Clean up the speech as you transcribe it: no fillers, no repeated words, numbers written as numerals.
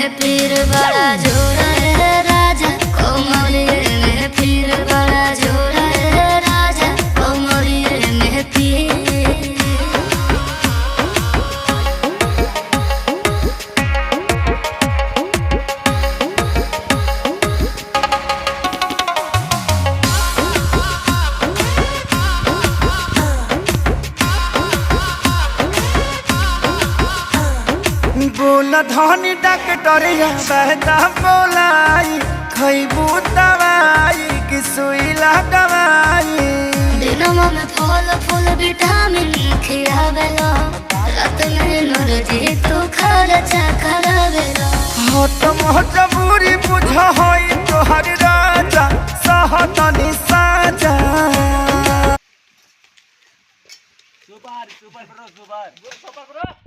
में फिर बड़ा जोड़ा है राजा, कोमरिए में फिर बड़ा जोड़ा है राजा, कोमरिए में फिर। बोला धनी डॉक्टरिया बहता बोलाई, खैबू दवाई कि सुई लगवाई। दिनमा में फल फूल विटामिन खियावेला, रात में एनर्जी तू खर्चा करावेला। हो तो मजबूरी बुझ होई तोहर राजा, सहतनी साजा। Super super super